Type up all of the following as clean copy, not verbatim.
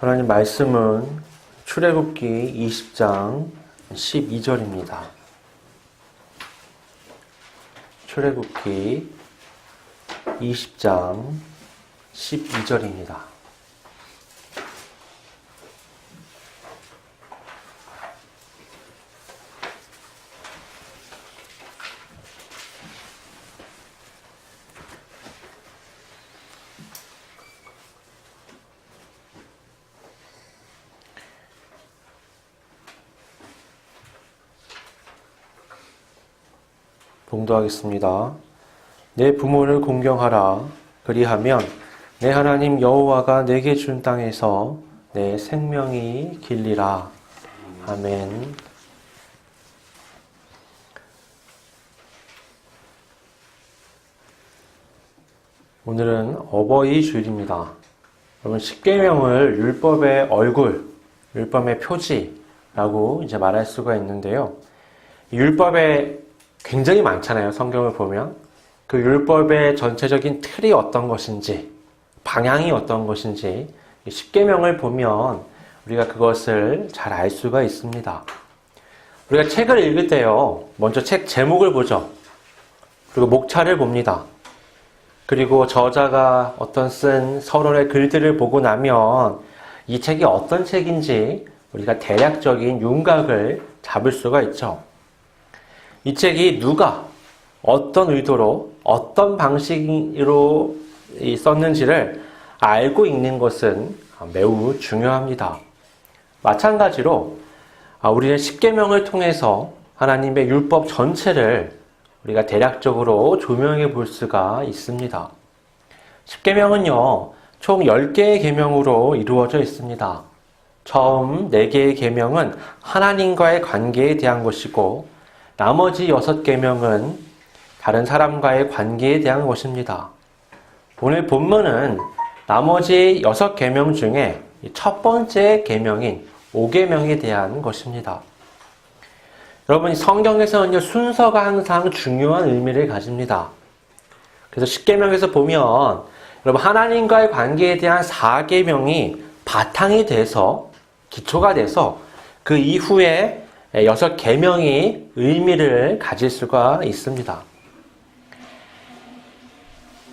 하나님 말씀은 출애굽기 20장 12절입니다. 출애굽기 20장 12절입니다. 봉독하겠습니다. 내 부모를 공경하라. 그리하면 내 하나님 여호와가 내게 준 땅에서 내 생명이 길리라. 아멘. 오늘은 어버이 주일입니다. 여러분, 십계명을 율법의 얼굴, 율법의 표지라고 이제 말할 수가 있는데요. 율법에 굉장히 많잖아요. 성경을 보면 그 율법의 전체적인 틀이 어떤 것인지, 방향이 어떤 것인지 십계명을 보면 우리가 그것을 잘 알 수가 있습니다. 우리가 책을 읽을 때요, 먼저 책 제목을 보죠. 그리고 목차를 봅니다. 그리고 저자가 어떤 쓴 서론의 글들을 보고 나면 이 책이 어떤 책인지 우리가 대략적인 윤곽을 잡을 수가 있죠. 이 책이 누가 어떤 의도로 어떤 방식으로 썼는지를 알고 읽는 것은 매우 중요합니다. 마찬가지로 우리는 십계명을 통해서 하나님의 율법 전체를 우리가 대략적으로 조명해 볼 수가 있습니다. 십계명은요, 총 10개의 계명으로 이루어져 있습니다. 처음 4개의 계명은 하나님과의 관계에 대한 것이고 나머지 6계명은 다른 사람과의 관계에 대한 것입니다. 오늘 본문은 나머지 6계명 중에 첫 번째 계명인 5계명에 대한 것입니다. 여러분, 성경에서는 순서가 항상 중요한 의미를 가집니다. 그래서 10계명에서 보면 여러분, 하나님과의 관계에 대한 4계명이 바탕이 돼서, 기초가 돼서 그 이후에 6계명이 의미를 가질 수가 있습니다.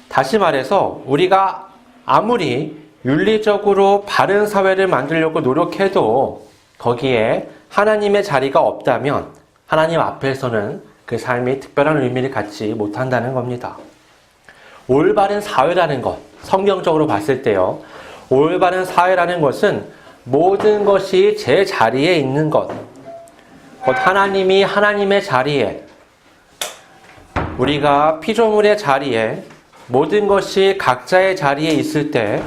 다시 말해서 우리가 아무리 윤리적으로 바른 사회를 만들려고 노력해도 거기에 하나님의 자리가 없다면 하나님 앞에서는 그 삶이 특별한 의미를 갖지 못한다는 겁니다. 올바른 사회라는 것, 성경적으로 봤을 때요, 올바른 사회라는 것은 모든 것이 제 자리에 있는 것, 곧 하나님이 하나님의 자리에, 우리가 피조물의 자리에, 모든 것이 각자의 자리에 있을 때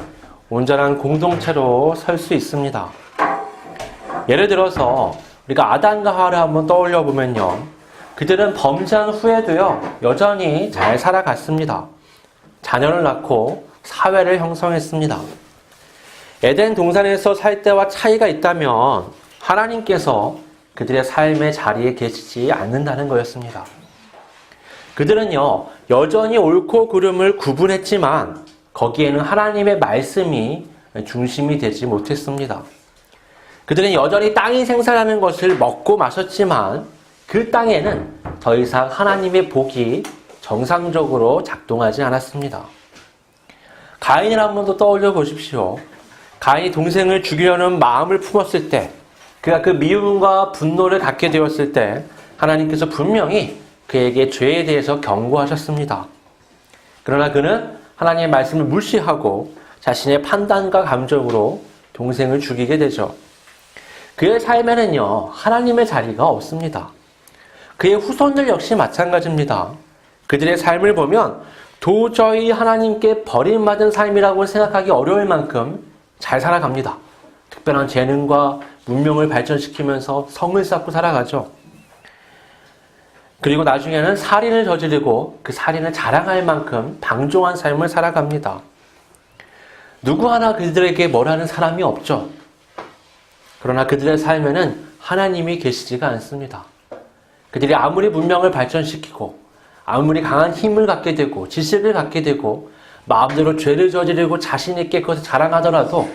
온전한 공동체로 설 수 있습니다. 예를 들어서 우리가 아담과 하와를 한번 떠올려 보면요, 그들은 범죄한 후에도요 여전히 잘 살아갔습니다. 자녀를 낳고 사회를 형성했습니다. 에덴 동산에서 살 때와 차이가 있다면 하나님께서 그들의 삶의 자리에 계시지 않는다는 거였습니다. 그들은요, 여전히 옳고 그름을 구분했지만 거기에는 하나님의 말씀이 중심이 되지 못했습니다. 그들은 여전히 땅이 생산하는 것을 먹고 마셨지만 그 땅에는 더 이상 하나님의 복이 정상적으로 작동하지 않았습니다. 가인을 한 번 더 떠올려 보십시오. 가인이 동생을 죽이려는 마음을 품었을 때, 그가 그 미움과 분노를 갖게 되었을 때 하나님께서 분명히 그에게 죄에 대해서 경고하셨습니다. 그러나 그는 하나님의 말씀을 무시하고 자신의 판단과 감정으로 동생을 죽이게 되죠. 그의 삶에는요, 하나님의 자리가 없습니다. 그의 후손들 역시 마찬가지입니다. 그들의 삶을 보면 도저히 하나님께 버림받은 삶이라고 생각하기 어려울 만큼 잘 살아갑니다. 특별한 재능과 문명을 발전시키면서 성을 쌓고 살아가죠. 그리고 나중에는 살인을 저지르고 그 살인을 자랑할 만큼 방종한 삶을 살아갑니다. 누구 하나 그들에게 뭐라는 사람이 없죠. 그러나 그들의 삶에는 하나님이 계시지가 않습니다. 그들이 아무리 문명을 발전시키고 아무리 강한 힘을 갖게 되고 지식을 갖게 되고 마음대로 죄를 저지르고 자신 있게 그것을 자랑하더라도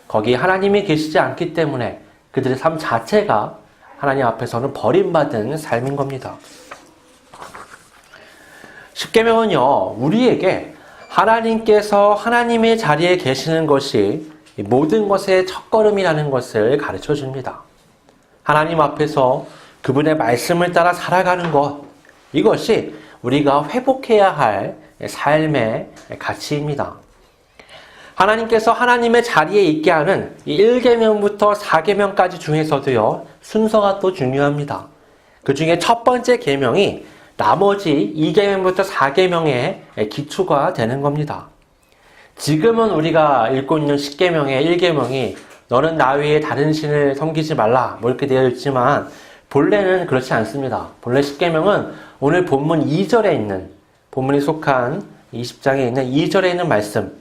거기 하나님이 계시지 않기 때문에 그들의 삶 자체가 하나님 앞에서는 버림받은 삶인 겁니다. 십계명은요, 우리에게 하나님께서 하나님의 자리에 계시는 것이 모든 것의 첫걸음이라는 것을 가르쳐 줍니다. 하나님 앞에서 그분의 말씀을 따라 살아가는 것, 이것이 우리가 회복해야 할 삶의 가치입니다. 하나님께서 하나님의 자리에 있게 하는 1계명부터 4계명까지 중에서도요, 순서가 또 중요합니다. 그 중에 첫 번째 계명이 나머지 2계명부터 4계명의 기초가 되는 겁니다. 지금은 우리가 읽고 있는 10계명의 1계명이 너는 나 외에 다른 신을 섬기지 말라 뭐 이렇게 되어 있지만 본래는 그렇지 않습니다. 본래 10계명은 오늘 본문 2절에 있는, 본문이 속한 20장에 있는 2절에 있는 말씀,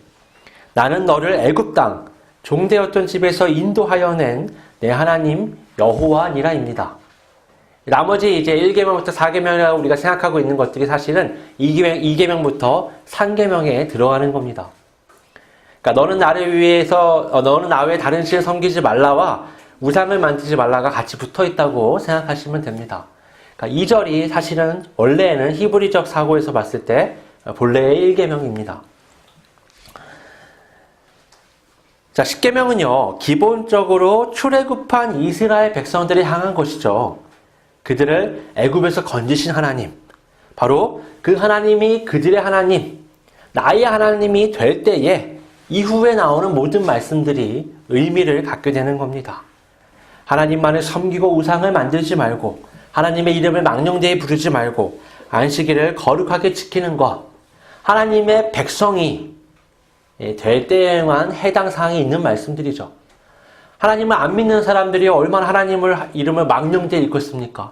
나는 너를 애굽 땅 종되었던 집에서 인도하여 낸 내 하나님 여호와니라입니다. 나머지 이제 1계명부터 4계명이라고 우리가 생각하고 있는 것들이 사실은 2계명부터 3계명에 들어가는 겁니다. 그러니까 너는 나를 위해서 너는 나 외에 다른 신을 섬기지 말라와 우상을 만들지 말라가 같이 붙어 있다고 생각하시면 됩니다. 그러니까 2절이 사실은 원래는 히브리적 사고에서 봤을 때 본래의 1계명입니다. 자, 10계명은요, 기본적으로 출애굽한 이스라엘 백성들이 향한 것이죠. 그들을 애굽에서 건지신 하나님, 바로 그 하나님이 그들의 하나님, 나의 하나님이 될 때에 이후에 나오는 모든 말씀들이 의미를 갖게 되는 겁니다. 하나님만을 섬기고 우상을 만들지 말고 하나님의 이름을 망령되이 부르지 말고 안식일을 거룩하게 지키는 것, 하나님의 백성이 될 때에만 해당 사항이 있는 말씀들이죠. 하나님을 안 믿는 사람들이 얼마나 하나님을 이름을 망령되이 읽었습니까?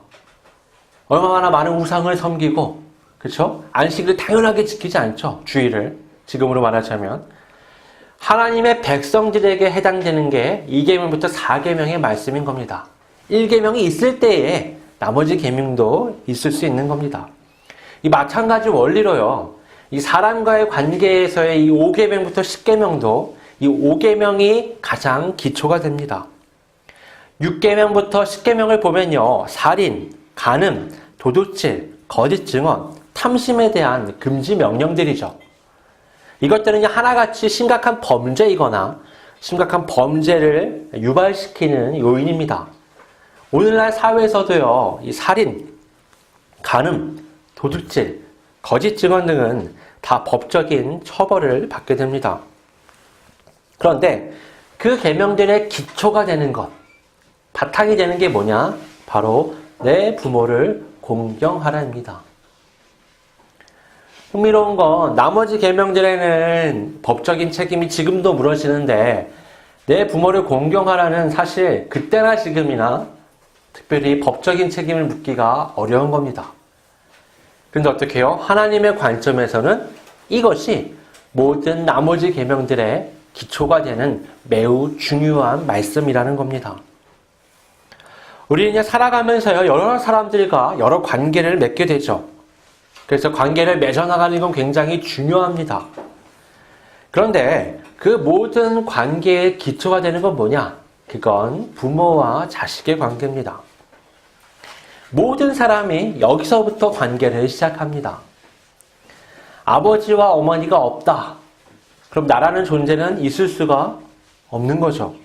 얼마나 많은 우상을 섬기고, 그렇죠? 안식일을 당연하게 지키지 않죠. 주일을 지금으로 말하자면 하나님의 백성들에게 해당되는 게 2계명부터 4계명의 말씀인 겁니다. 1계명이 있을 때에 나머지 계명도 있을 수 있는 겁니다. 이 마찬가지 원리로요, 이 사람과의 관계에서의 이 5계명부터 10계명도 이 5계명이 가장 기초가 됩니다. 6계명부터 10계명을 보면요, 살인, 간음, 도둑질, 거짓 증언, 탐심에 대한 금지 명령들이죠. 이것들은 하나같이 심각한 범죄이거나 심각한 범죄를 유발시키는 요인입니다. 오늘날 사회에서도요, 이 살인, 간음, 도둑질, 거짓 증언 등은 다 법적인 처벌을 받게 됩니다. 그런데 그 계명들의 기초가 되는 것, 바탕이 되는 게 뭐냐? 바로 내 부모를 공경하라입니다. 흥미로운 건 나머지 계명들에는 법적인 책임이 지금도 물어지는데 내 부모를 공경하라는 사실 그때나 지금이나 특별히 법적인 책임을 묻기가 어려운 겁니다. 그런데 어떻게 해요? 하나님의 관점에서는 이것이 모든 나머지 계명들의 기초가 되는 매우 중요한 말씀이라는 겁니다. 우리는 살아가면서요, 여러 사람들과 여러 관계를 맺게 되죠. 그래서 관계를 맺어나가는 건 굉장히 중요합니다. 그런데 그 모든 관계의 기초가 되는 건 뭐냐? 그건 부모와 자식의 관계입니다. 모든 사람이 여기서부터 관계를 시작합니다. 아버지와 어머니가 없다. 그럼 나라는 존재는 있을 수가 없는 거죠.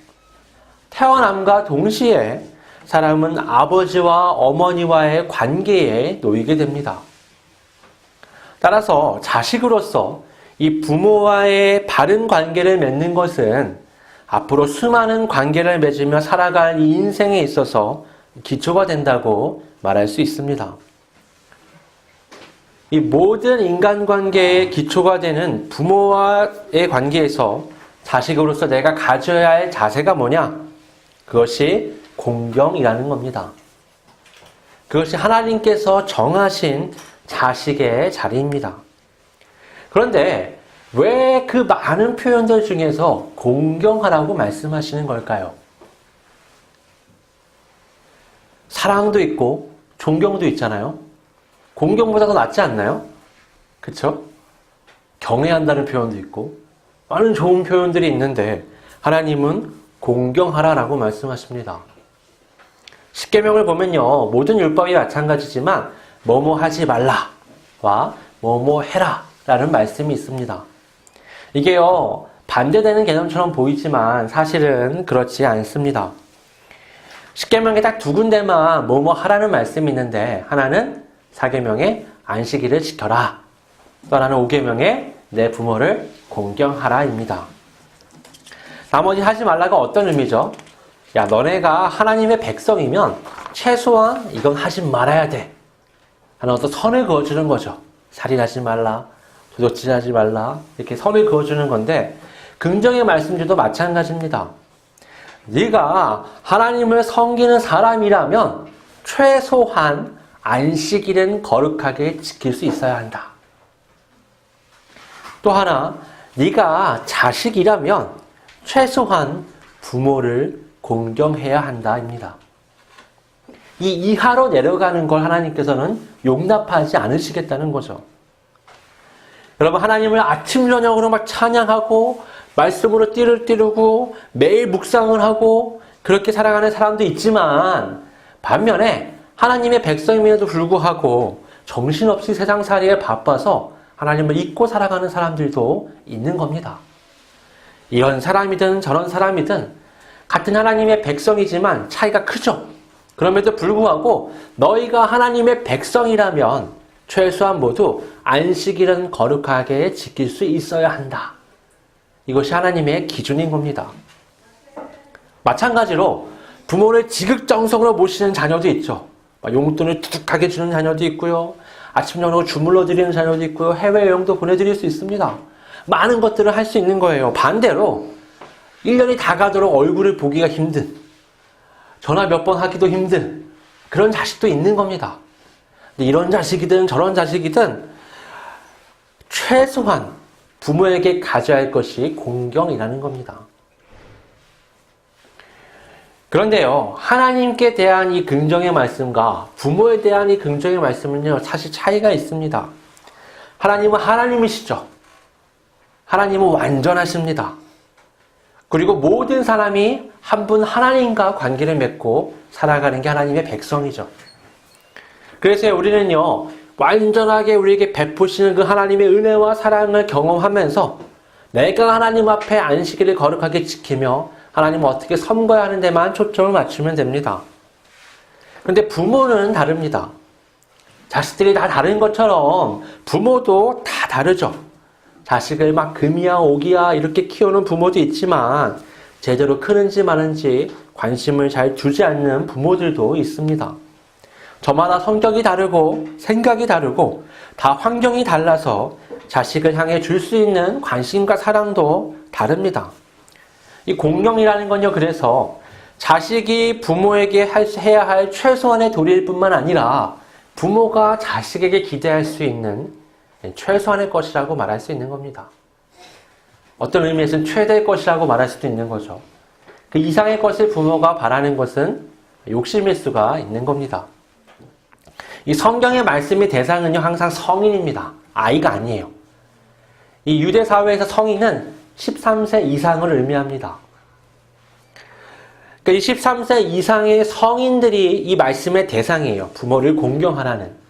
태어남과 동시에 사람은 아버지와 어머니와의 관계에 놓이게 됩니다. 따라서 자식으로서 이 부모와의 바른 관계를 맺는 것은 앞으로 수많은 관계를 맺으며 살아갈 이 인생에 있어서 기초가 된다고 말할 수 있습니다. 이 모든 인간관계의 기초가 되는 부모와의 관계에서 자식으로서 내가 가져야 할 자세가 뭐냐? 그것이 공경이라는 겁니다. 그것이 하나님께서 정하신 자식의 자리입니다. 그런데 왜 그 많은 표현들 중에서 공경하라고 말씀하시는 걸까요? 사랑도 있고 존경도 있잖아요. 공경보다 더 낫지 않나요? 그쵸? 경외한다는 표현도 있고 많은 좋은 표현들이 있는데 하나님은 공경하라라고 말씀하십니다. 십계명을 보면요, 모든 율법이 마찬가지지만 뭐뭐 하지 말라와 뭐뭐 해라라는 말씀이 있습니다. 이게요, 반대되는 개념처럼 보이지만 사실은 그렇지 않습니다. 십계명에 딱 두 군데만 뭐뭐 하라는 말씀이 있는데, 하나는 사계명에 안식일을 지켜라, 또 하나는 오계명에 내 부모를 공경하라입니다. 나머지 하지 말라가 어떤 의미죠? 야, 너네가 하나님의 백성이면 최소한 이건 하지 말아야 돼 하는 어떤 선을 그어주는 거죠. 살인하지 말라, 도적질하지 말라, 이렇게 선을 그어주는 건데, 긍정의 말씀들도 마찬가지입니다. 네가 하나님을 섬기는 사람이라면 최소한 안식일은 거룩하게 지킬 수 있어야 한다. 또 하나, 네가 자식이라면 최소한 부모를 공경해야 한다입니다. 이 이하로 내려가는 걸 하나님께서는 용납하지 않으시겠다는 거죠. 여러분, 하나님을 아침 저녁으로 막 찬양하고 말씀으로 띠를 띠르고 매일 묵상을 하고 그렇게 살아가는 사람도 있지만, 반면에 하나님의 백성임에도 불구하고 정신없이 세상살이에 바빠서 하나님을 잊고 살아가는 사람들도 있는 겁니다. 이런 사람이든 저런 사람이든 같은 하나님의 백성이지만 차이가 크죠. 그럼에도 불구하고 너희가 하나님의 백성이라면 최소한 모두 안식일은 거룩하게 지킬 수 있어야 한다. 이것이 하나님의 기준인 겁니다. 마찬가지로 부모를 지극정성으로 모시는 자녀도 있죠. 용돈을 두둑하게 주는 자녀도 있고요. 아침 저녁으로 주물러 드리는 자녀도 있고요. 해외여행도 보내드릴 수 있습니다. 많은 것들을 할 수 있는 거예요. 반대로 1년이 다 가도록 얼굴을 보기가 힘든, 전화 몇 번 하기도 힘든 그런 자식도 있는 겁니다. 근데 이런 자식이든 저런 자식이든 최소한 부모에게 가져야 할 것이 공경이라는 겁니다. 그런데요, 하나님께 대한 이 긍정의 말씀과 부모에 대한 이 긍정의 말씀은요, 사실 차이가 있습니다. 하나님은 하나님이시죠. 하나님은 완전하십니다. 그리고 모든 사람이 한 분 하나님과 관계를 맺고 살아가는 게 하나님의 백성이죠. 그래서 우리는요, 완전하게 우리에게 베푸시는 그 하나님의 은혜와 사랑을 경험하면서 내가 하나님 앞에 안식일을 거룩하게 지키며 하나님을 어떻게 섬겨야 하는 데만 초점을 맞추면 됩니다. 그런데 부모는 다릅니다. 자식들이 다 다른 것처럼 부모도 다 다르죠. 자식을 막 금이야 오기야 이렇게 키우는 부모도 있지만 제대로 크는지 마는지 관심을 잘 두지 않는 부모들도 있습니다. 저마다 성격이 다르고 생각이 다르고 다 환경이 달라서 자식을 향해 줄 수 있는 관심과 사랑도 다릅니다. 이 공경이라는 건요, 그래서 자식이 부모에게 해야 할 최소한의 도리일 뿐만 아니라 부모가 자식에게 기대할 수 있는 최소한의 것이라고 말할 수 있는 겁니다. 어떤 의미에서는 최대의 것이라고 말할 수도 있는 거죠. 그 이상의 것을 부모가 바라는 것은 욕심일 수가 있는 겁니다. 이 성경의 말씀의 대상은요, 항상 성인입니다. 아이가 아니에요. 이 유대 사회에서 성인은 13세 이상을 의미합니다. 그러니까 이 13세 이상의 성인들이 이 말씀의 대상이에요. 부모를 공경하라는.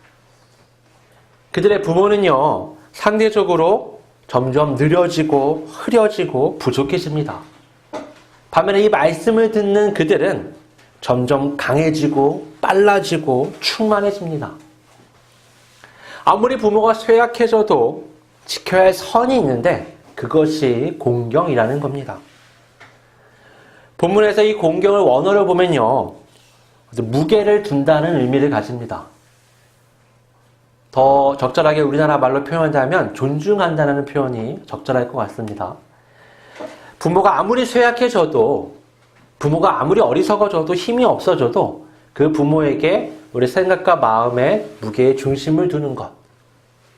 그들의 부모는요, 상대적으로 점점 느려지고 흐려지고 부족해집니다. 반면에 이 말씀을 듣는 그들은 점점 강해지고 빨라지고 충만해집니다. 아무리 부모가 쇠약해져도 지켜야 할 선이 있는데 그것이 공경이라는 겁니다. 본문에서 이 공경을 원어로 보면요, 무게를 둔다는 의미를 가집니다. 더 적절하게 우리나라 말로 표현한다면 존중한다는 표현이 적절할 것 같습니다. 부모가 아무리 쇠약해져도, 부모가 아무리 어리석어져도 힘이 없어져도 그 부모에게 우리 생각과 마음의 무게의 중심을 두는 것,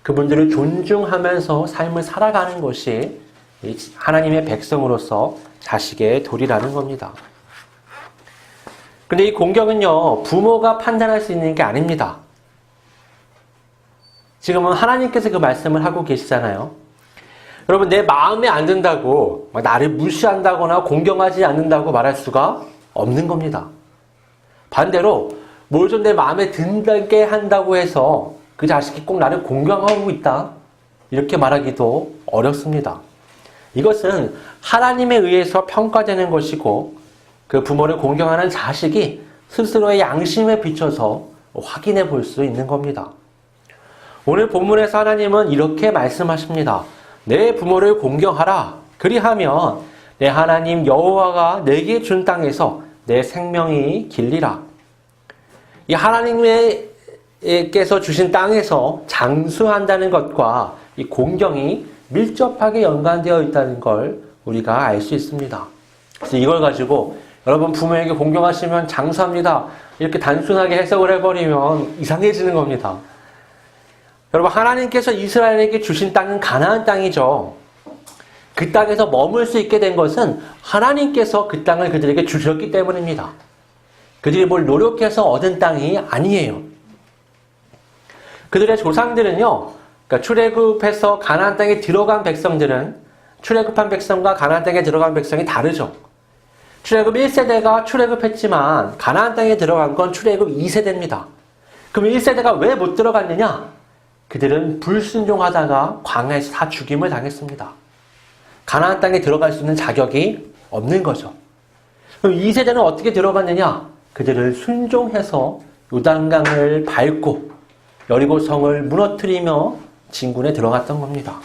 그분들을 존중하면서 삶을 살아가는 것이 하나님의 백성으로서 자식의 도리라는 겁니다. 근데 이 공경은요, 부모가 판단할 수 있는 게 아닙니다. 지금은 하나님께서 그 말씀을 하고 계시잖아요. 여러분, 내 마음에 안 든다고 나를 무시한다거나 공경하지 않는다고 말할 수가 없는 겁니다. 반대로 뭘 좀 내 마음에 든다게 한다고 해서 그 자식이 꼭 나를 공경하고 있다, 이렇게 말하기도 어렵습니다. 이것은 하나님에 의해서 평가되는 것이고, 그 부모를 공경하는 자식이 스스로의 양심에 비춰서 확인해 볼 수 있는 겁니다. 오늘 본문에서 하나님은 이렇게 말씀하십니다. 내 부모를 공경하라. 그리하면 내 하나님 여호와가 내게 준 땅에서 내 생명이 길리라. 이 하나님께서 주신 땅에서 장수한다는 것과 이 공경이 밀접하게 연관되어 있다는 걸 우리가 알 수 있습니다. 그래서 이걸 가지고 여러분, 부모에게 공경하시면 장수합니다, 이렇게 단순하게 해석을 해버리면 이상해지는 겁니다. 여러분, 하나님께서 이스라엘에게 주신 땅은 가나안 땅이죠. 그 땅에서 머물 수 있게 된 것은 하나님께서 그 땅을 그들에게 주셨기 때문입니다. 그들이 뭘 노력해서 얻은 땅이 아니에요. 그들의 조상들은요, 그러니까 출애굽해서 가나안 땅에 들어간 백성들은 출애굽한 백성과 가나안 땅에 들어간 백성이 다르죠. 출애굽 1세대가 출애굽했지만 가나안 땅에 들어간 건 출애굽 2세대입니다. 그럼 1세대가 왜 못 들어갔느냐? 그들은 불순종하다가 광야에서 다 죽임을 당했습니다. 가나안 땅에 들어갈 수 있는 자격이 없는 거죠. 그럼 2세대는 어떻게 들어갔느냐? 그들을 순종해서 요단강을 밟고 여리고성을 무너뜨리며 진군에 들어갔던 겁니다.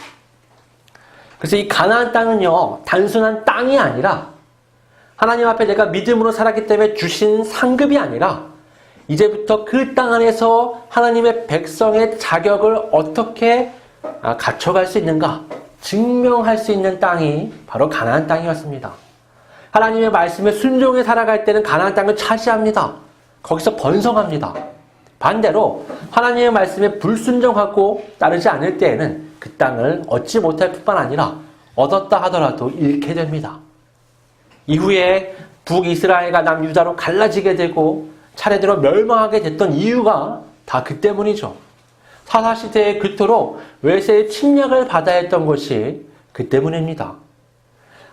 그래서 이 가나안 땅은요, 단순한 땅이 아니라 하나님 앞에 내가 믿음으로 살았기 때문에 주신 상급이 아니라 이제부터 그 땅 안에서 하나님의 백성의 자격을 어떻게 갖춰갈 수 있는가 증명할 수 있는 땅이 바로 가나안 땅이었습니다. 하나님의 말씀에 순종해 살아갈 때는 가나안 땅을 차지합니다. 거기서 번성합니다. 반대로 하나님의 말씀에 불순종하고 따르지 않을 때에는 그 땅을 얻지 못할 뿐만 아니라 얻었다 하더라도 잃게 됩니다. 이후에 북이스라엘과 남유다로 갈라지게 되고 차례대로 멸망하게 됐던 이유가 다 그 때문이죠. 사사시대에 그토록 외세의 침략을 받아야 했던 것이 그 때문입니다.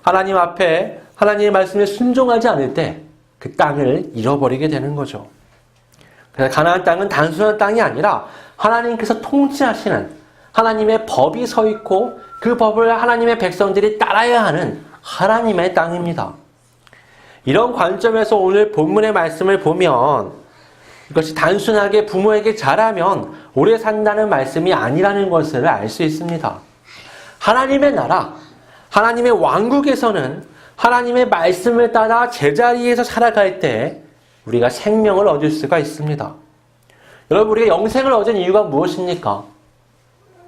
하나님 앞에 하나님의 말씀에 순종하지 않을 때 그 땅을 잃어버리게 되는 거죠. 그래서 가나안 땅은 단순한 땅이 아니라 하나님께서 통치하시는 하나님의 법이 서 있고 그 법을 하나님의 백성들이 따라야 하는 하나님의 땅입니다. 이런 관점에서 오늘 본문의 말씀을 보면 이것이 단순하게 부모에게 잘하면 오래 산다는 말씀이 아니라는 것을 알 수 있습니다. 하나님의 나라, 하나님의 왕국에서는 하나님의 말씀을 따라 제자리에서 살아갈 때 우리가 생명을 얻을 수가 있습니다. 여러분, 우리가 영생을 얻은 이유가 무엇입니까?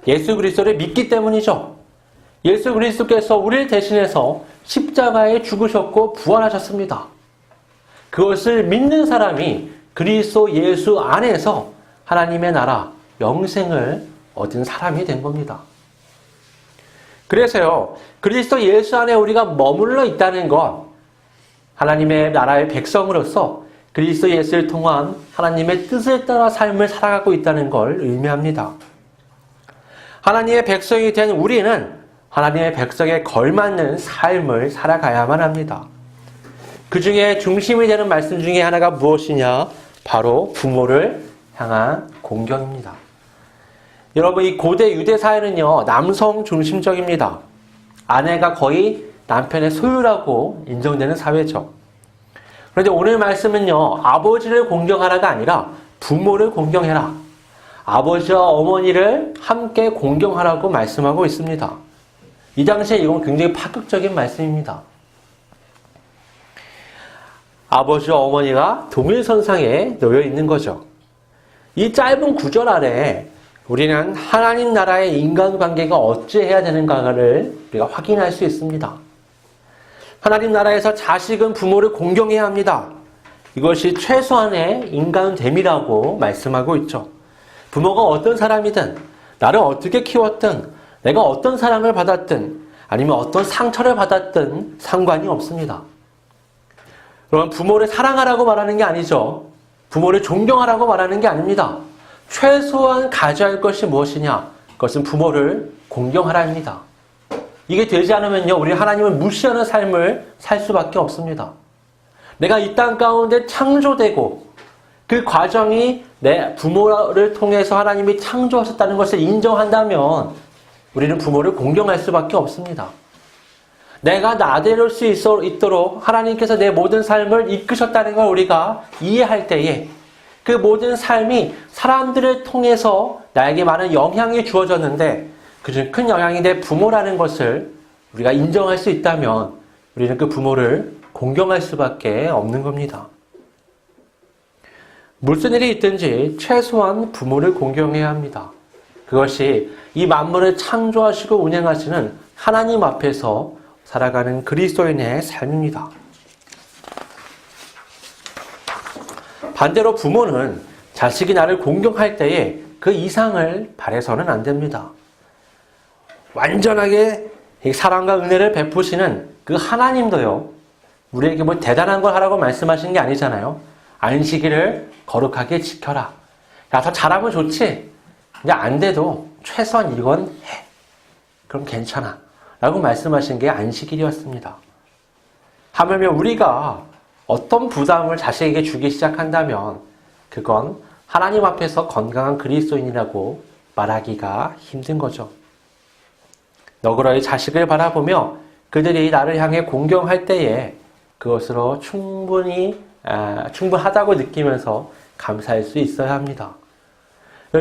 예수 그리스도를 믿기 때문이죠. 예수 그리스도께서 우리를 대신해서 십자가에 죽으셨고 부활하셨습니다. 그것을 믿는 사람이 그리스도 예수 안에서 하나님의 나라, 영생을 얻은 사람이 된 겁니다. 그래서요, 그리스도 예수 안에 우리가 머물러 있다는 것, 하나님의 나라의 백성으로서 그리스도 예수를 통한 하나님의 뜻을 따라 삶을 살아가고 있다는 걸 의미합니다. 하나님의 백성이 된 우리는 하나님의 백성에 걸맞는 삶을 살아가야만 합니다. 그 중에 중심이 되는 말씀 중에 하나가 무엇이냐? 바로 부모를 향한 공경입니다. 여러분, 이 고대 유대 사회는요, 남성 중심적입니다. 아내가 거의 남편의 소유라고 인정되는 사회죠. 그런데 오늘 말씀은요, 아버지를 공경하라가 아니라 부모를 공경해라. 아버지와 어머니를 함께 공경하라고 말씀하고 있습니다. 이 당시에 이건 굉장히 파격적인 말씀입니다. 아버지와 어머니가 동일선상에 놓여 있는 거죠. 이 짧은 구절 아래 우리는 하나님 나라의 인간관계가 어찌해야 되는가를 우리가 확인할 수 있습니다. 하나님 나라에서 자식은 부모를 공경해야 합니다. 이것이 최소한의 인간됨이라고 말씀하고 있죠. 부모가 어떤 사람이든, 나를 어떻게 키웠든, 내가 어떤 사랑을 받았든, 아니면 어떤 상처를 받았든 상관이 없습니다. 그럼 부모를 사랑하라고 말하는 게 아니죠. 부모를 존경하라고 말하는 게 아닙니다. 최소한 가져야 할 것이 무엇이냐? 그것은 부모를 공경하라 합니다. 이게 되지 않으면요, 우리 하나님을 무시하는 삶을 살 수밖에 없습니다. 내가 이 땅 가운데 창조되고 그 과정이 내 부모를 통해서 하나님이 창조하셨다는 것을 인정한다면 우리는 부모를 공경할 수밖에 없습니다. 내가 나대를 수 있도록 하나님께서 내 모든 삶을 이끄셨다는 걸 우리가 이해할 때에 그 모든 삶이 사람들을 통해서 나에게 많은 영향이 주어졌는데 그중 큰 영향이 내 부모라는 것을 우리가 인정할 수 있다면 우리는 그 부모를 공경할 수밖에 없는 겁니다. 무슨 일이 있든지 최소한 부모를 공경해야 합니다. 그것이 이 만물을 창조하시고 운행하시는 하나님 앞에서 살아가는 그리스도인의 삶입니다. 반대로 부모는 자식이 나를 공경할 때에 그 이상을 바라서는 안 됩니다. 완전하게 사랑과 은혜를 베푸시는 그 하나님도요, 우리에게 뭐 대단한 걸 하라고 말씀하시는 게 아니잖아요. 안식일을 거룩하게 지켜라. 야, 더 잘하면 좋지. 근데 안 돼도 최소한 이건 해. 그럼 괜찮아. 라고 말씀하신 게 안식일이었습니다. 하물며 우리가 어떤 부담을 자식에게 주기 시작한다면 그건 하나님 앞에서 건강한 그리스도인이라고 말하기가 힘든 거죠. 너그러이 자식을 바라보며 그들이 나를 향해 공경할 때에 그것으로 충분하다고 느끼면서 감사할 수 있어야 합니다.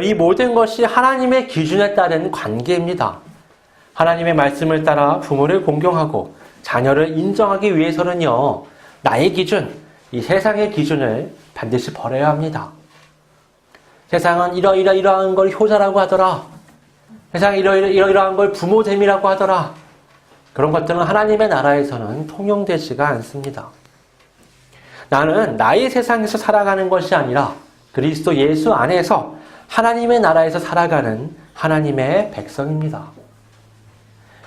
이 모든 것이 하나님의 기준에 따른 관계입니다. 하나님의 말씀을 따라 부모를 공경하고 자녀를 인정하기 위해서는요, 나의 기준, 이 세상의 기준을 반드시 버려야 합니다. 세상은 이러한 걸 효자라고 하더라. 세상은 이러한 걸 부모됨이라고 하더라. 그런 것들은 하나님의 나라에서는 통용되지가 않습니다. 나는 나의 세상에서 살아가는 것이 아니라 그리스도 예수 안에서 하나님의 나라에서 살아가는 하나님의 백성입니다.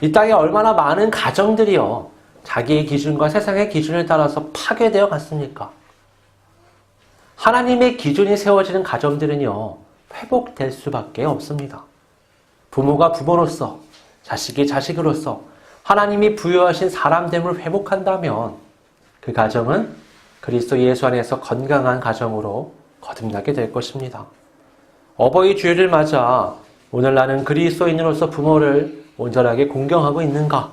이 땅에 얼마나 많은 가정들이요, 자기의 기준과 세상의 기준을 따라서 파괴되어 갔습니까? 하나님의 기준이 세워지는 가정들은요, 회복될 수밖에 없습니다. 부모가 부모로서, 자식이 자식으로서 하나님이 부여하신 사람됨을 회복한다면 그 가정은 그리스도 예수 안에서 건강한 가정으로 거듭나게 될 것입니다. 어버이 주일을 맞아 오늘 나는 그리스도인으로서 부모를 온전하게 공경하고 있는가?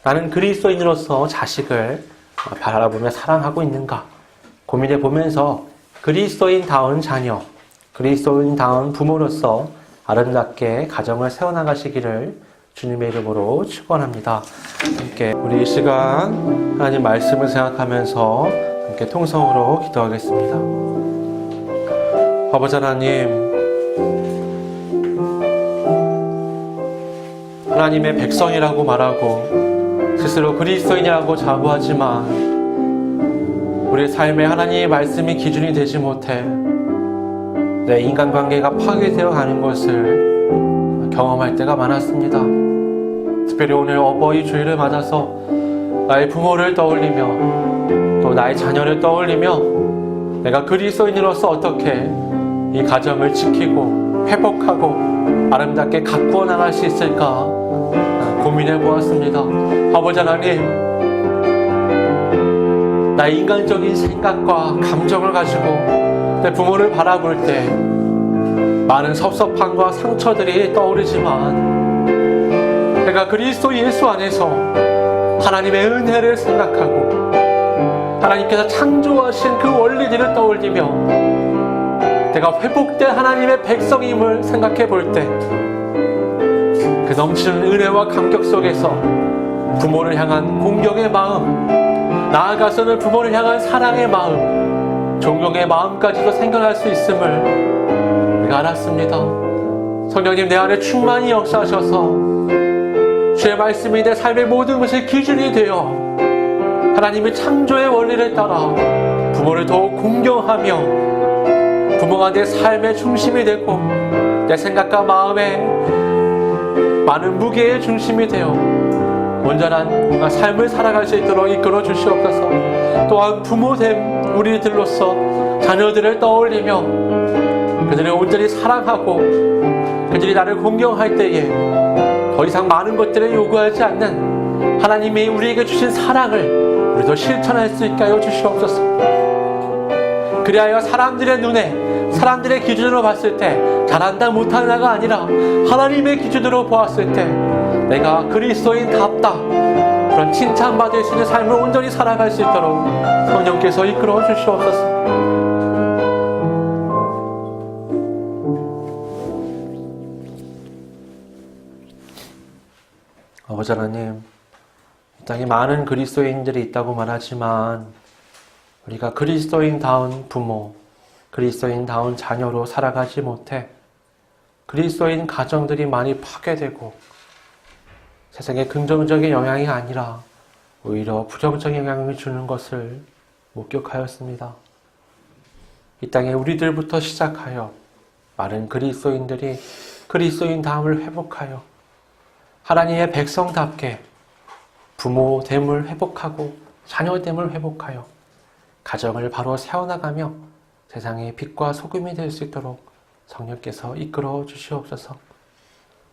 나는 그리스도인으로서 자식을 바라보며 사랑하고 있는가? 고민해 보면서 그리스도인다운 자녀, 그리스도인다운 부모로서 아름답게 가정을 세워나가시기를 주님의 이름으로 축원합니다. 함께 우리 이 시간 하나님 말씀을 생각하면서 함께 통성으로 기도하겠습니다. 아버지 하나님, 하나님의 백성이라고 말하고 스스로 그리스도인이라고 자부하지만 우리의 삶에 하나님의 말씀이 기준이 되지 못해 내 인간관계가 파괴되어 가는 것을 경험할 때가 많았습니다. 특별히 오늘 어버이 주일을 맞아서 나의 부모를 떠올리며 또 나의 자녀를 떠올리며 내가 그리스도인으로서 어떻게 이 가정을 지키고 회복하고 아름답게 가꾸어 나갈 수 있을까 고민해 보았습니다. 아버지 하나님, 나의 인간적인 생각과 감정을 가지고 내 부모를 바라볼 때 많은 섭섭함과 상처들이 떠오르지만 내가 그리스도 예수 안에서 하나님의 은혜를 생각하고 하나님께서 창조하신 그 원리들을 떠올리며 내가 회복된 하나님의 백성임을 생각해 볼 때 그 넘치는 은혜와 감격 속에서 부모를 향한 공경의 마음, 나아가서는 부모를 향한 사랑의 마음, 존경의 마음까지도 생겨날 수 있음을 우리가 알았습니다. 성령님, 내 안에 충만히 역사하셔서 주의 말씀이 내 삶의 모든 것의 기준이 되어 하나님의 창조의 원리를 따라 부모를 더욱 공경하며 부모가 내 삶의 중심이 되고 내 생각과 마음의 많은 무게의 중심이 되어 온전한 삶을 살아갈 수 있도록 이끌어 주시옵소서. 또한 부모된 우리들로서 자녀들을 떠올리며 그들을 온전히 사랑하고 그들이 나를 공경할 때에 더 이상 많은 것들을 요구하지 않는 하나님이 우리에게 주신 사랑을 우리도 실천할 수 있게 하여 주시옵소서. 그리하여 사람들의 눈에, 사람들의 기준으로 봤을 때 잘한다 못한다가 아니라 하나님의 기준으로 보았을 때 내가 그리스도인답다, 그런 칭찬받을 수 있는 삶을 온전히 살아갈 수 있도록 성령께서 이끌어 주시옵소서. 아버지 하나님, 이 땅에 많은 그리스도인들이 있다고 말하지만 우리가 그리스도인다운 부모, 그리스도인다운 자녀로 살아가지 못해 그리스도인 가정들이 많이 파괴되고 세상에 긍정적인 영향이 아니라 오히려 부정적인 영향을 주는 것을 목격하였습니다. 이 땅에 우리들부터 시작하여 많은 그리스도인들이 그리스도인다움을 회복하여 하나님의 백성답게 부모됨을 회복하고 자녀됨을 회복하여 가정을 바로 세워나가며 세상의 빛과 소금이 될 수 있도록 성령께서 이끌어 주시옵소서.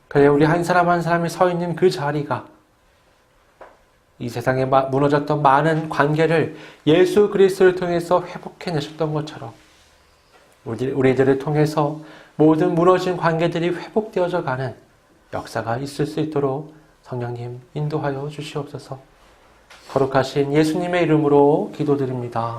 그래 우리 한 사람 한 사람이 서 있는 그 자리가 이 세상에 무너졌던 많은 관계를 예수 그리스도를 통해서 회복해내셨던 것처럼 우리들을 통해서 모든 무너진 관계들이 회복되어져 가는 역사가 있을 수 있도록 성령님 인도하여 주시옵소서. 거룩하신 예수님의 이름으로 기도드립니다.